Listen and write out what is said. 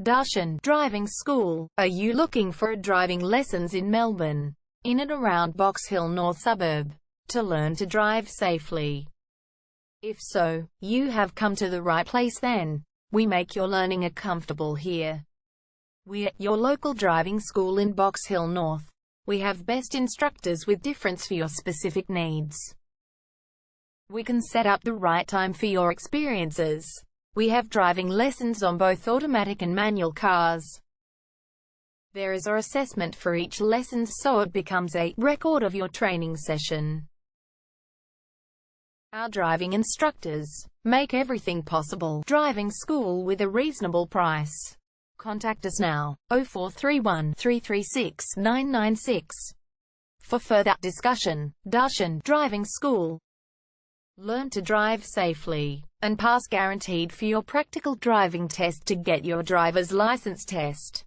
Darshan Driving School. Are you looking for driving lessons in Melbourne, in and around Box Hill North Suburb, to learn to drive safely? If so, you have come to the right place then. We make your learning comfortable here. We're your local driving school in Box Hill North. We have best instructors with difference for your specific needs. We can set up the right time for your experiences. We have driving lessons on both automatic and manual cars. There is an assessment for each lesson, so it becomes a record of your training session. Our driving instructors make everything possible. Driving school with a reasonable price. Contact us now, 0431 336 996. For further discussion. Darshan Driving School. Learn to drive safely and pass guaranteed for your practical driving test to get your driver's license test.